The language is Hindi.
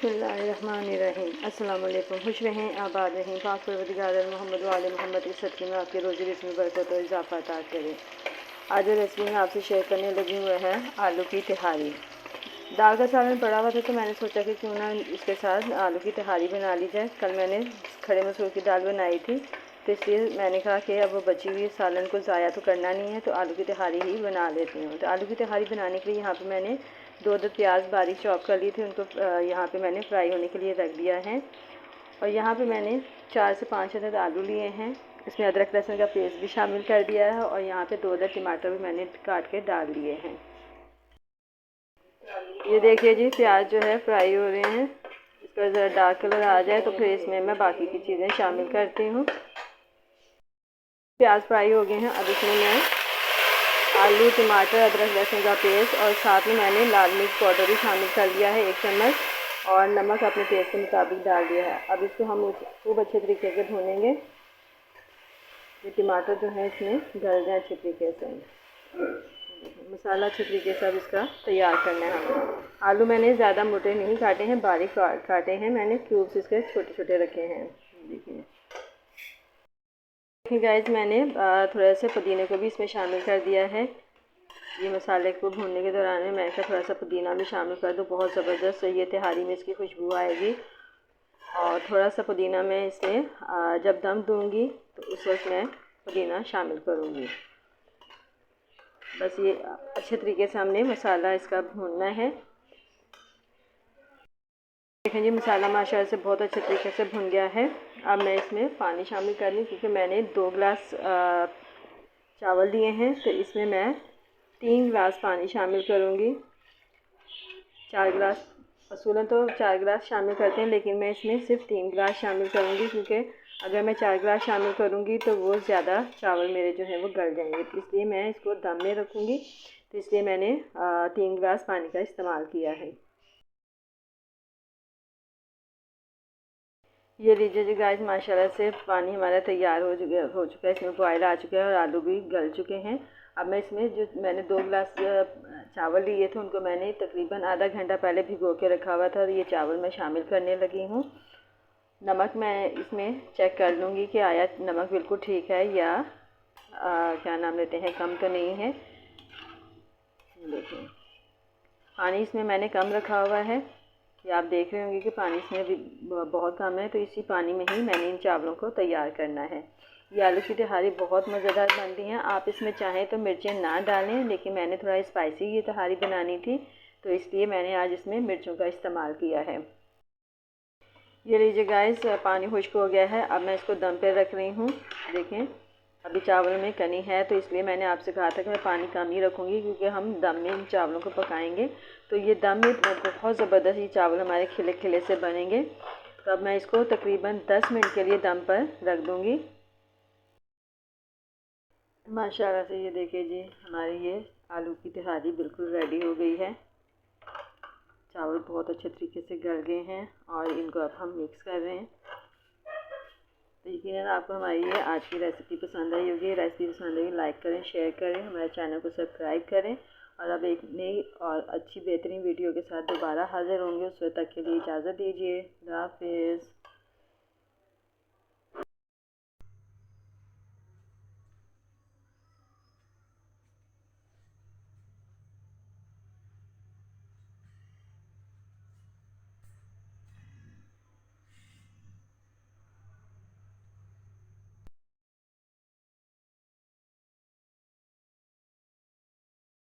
बिस्मिल्लाहिर्रहमानिर्रहीम। अस्सलाम वालेकुम। खुश रहें, आबाद रहें, पाक परवरदिगार मोहम्मद वाले मोहम्मद की सदक़े में आपके रोज़ी रिज़्क़ में बरकत और इजाफ़ा अता करे। आज जो रेसिपी मैं आपसे शेयर करने लगी हुई है आलू की तिहारी। दाल का सालन पड़ा हुआ था तो मैंने सोचा कि क्यों ना इसके साथ आलू की तिहारी बना ली जाए। कल मैंने खड़े मसूर की दाल बनाई थी तो इसलिए मैंने कहा कि अब वो बची हुई सालन को ज़ाया तो करना नहीं है तो आलू की तिहारी ही बना लेती हूँ। तो आलू की तिहारी बनाने के लिए यहाँ पे मैंने दो प्याज बारीक चॉप कर लिए थे, उनको यहाँ पे मैंने फ्राई होने के लिए रख दिया है। और यहाँ पे मैंने 4 से 5 अदद आलू लिए हैं, इसमें अदरक लहसुन का पेस्ट भी शामिल कर दिया है और यहाँ पे 2 अदद टमाटर भी मैंने काट के डाल दिए हैं। ये देखिए जी, प्याज जो है फ्राई हो रहे हैं। इसका ज़रा डार्क कलर आ जाए तो फिर इसमें मैं बाकी की चीज़ें शामिल करती हूँ। प्याज फ्राई हो गए हैं, अब इसमें मैं आलू, टमाटर, अदरक लहसुन का पेस्ट और साथ में मैंने लाल मिर्च पाउडर भी शामिल कर दिया है 1 चम्मच, और नमक अपने टेस्ट के मुताबिक डाल दिया है। अब इसको हम खूब अच्छे तरीके से भूनेंगे। ये टमाटर जो है इसमें गल जाए अच्छे तरीके से। मसाला अच्छे तरीके से अब इसका तैयार करना है हमें। आलू मैंने ज़्यादा मोटे नहीं काटे हैं, बारीक काटे हैं मैंने, क्यूब्स इसके छोटे छोटे रखे हैं। देखिए गाइस, मैंने थोड़ा सा पुदीने को भी इसमें शामिल कर दिया है। ये मसाले को भूनने के दौरान में मैं थोड़ा सा पुदीना भी शामिल कर दूँ, बहुत ज़बरदस्त ये तिहारी में इसकी खुशबू आएगी। और थोड़ा सा पुदीना मैं इसमें जब दम दूँगी तो उस वक्त मैं पुदीना शामिल करूँगी। बस ये अच्छे तरीके से हमने मसाला इसका भूनना है। देखें जी, मसाला माशाल्लाह से बहुत अच्छे तरीके से भुन गया है। अब मैं इसमें पानी शामिल कर लूँ, क्योंकि मैंने 2 गिलास चावल लिए हैं तो इसमें मैं 3 गिलास पानी शामिल करूँगी। 4 गिलास असूलन तो 4 गिलास शामिल करते हैं, लेकिन मैं इसमें सिर्फ 3 गिलास शामिल करूँगी, क्योंकि अगर मैं 4 गिलास शामिल करूँगी तो वो ज़्यादा चावल मेरे जो है वो गल जाएंगे, तो इसलिए मैं इसको दम में रखूँगी। तो इसलिए मैंने 3 गिलास पानी का इस्तेमाल किया है। ये लीजिए जी गाइस, माशाल्लाह से पानी हमारा तैयार हो चुका है, इसमें बॉयल आ चुका है और आलू भी गल चुके हैं। अब मैं इसमें जो मैंने 2 गिलास चावल लिए थे उनको मैंने तकरीबन आधा घंटा पहले भिगो के रखा हुआ था, और ये चावल मैं शामिल करने लगी हूँ। नमक मैं इसमें चेक कर लूँगी कि आया नमक बिल्कुल ठीक है या क्या नाम लेते हैं, कम तो नहीं है। देखिए पानी इसमें मैंने कम रखा हुआ है, ये आप देख रहे होंगे कि पानी इसमें भी बहुत कम है, तो इसी पानी में ही मैंने इन चावलों को तैयार करना है। ये आलू की तिहारी बहुत मज़ेदार बनती हैं। आप इसमें चाहें तो मिर्चें ना डालें, लेकिन मैंने थोड़ा स्पाइसी ये तिहारी बनानी थी तो इसलिए मैंने आज इसमें मिर्चों का इस्तेमाल किया है। ये लीजिए गाइस, पानी खुश्क हो गया है। अब मैं इसको दम पर रख रही हूँ। देखें अभी चावल में कनी है, तो इसलिए मैंने आपसे कहा था कि मैं पानी कम ही रखूँगी, क्योंकि हम दम में इन चावलों को पकाएंगे। तो ये दम में बहुत ज़बरदस्त ये चावल हमारे खिले खिले से बनेंगे। तो अब मैं इसको तकरीबन 10 मिनट के लिए दम पर रख दूँगी। माशाल्लाह से ये देखिए जी, हमारी ये आलू की तिहारी बिल्कुल रेडी हो गई है। चावल बहुत अच्छे तरीके से गल गए हैं और इनको अब हम मिक्स कर रहे हैं। तो यकीनन आपको हमारी ये आज की रेसिपी पसंद आई होगी। रेसिपी पसंद आई लाइक करें, शेयर करें, हमारे चैनल को सब्सक्राइब करें, और अब एक नई और अच्छी बेहतरीन वीडियो के साथ दोबारा हाज़िर होंगे। उस वक्त तक के लिए इजाज़त दीजिए। अल्लाह हाफ़िज़।